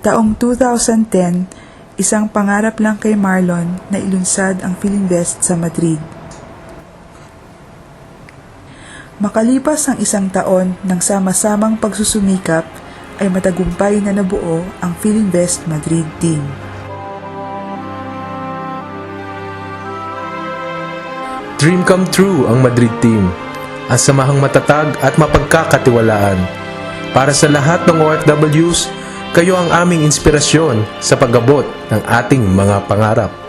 Taong 2010, isang pangarap lang kay Marlon na ilunsad ang Filinvest sa Madrid. Makalipas ang isang taon ng sama-samang pagsusumikap, ay matagumpay na nabuo ang Filinvest Madrid team. Dream come true ang Madrid team. Ang samahang matatag at mapagkakatiwalaan. Para sa lahat ng OFWs, kayo ang aming inspirasyon sa pag-abot ng ating mga pangarap.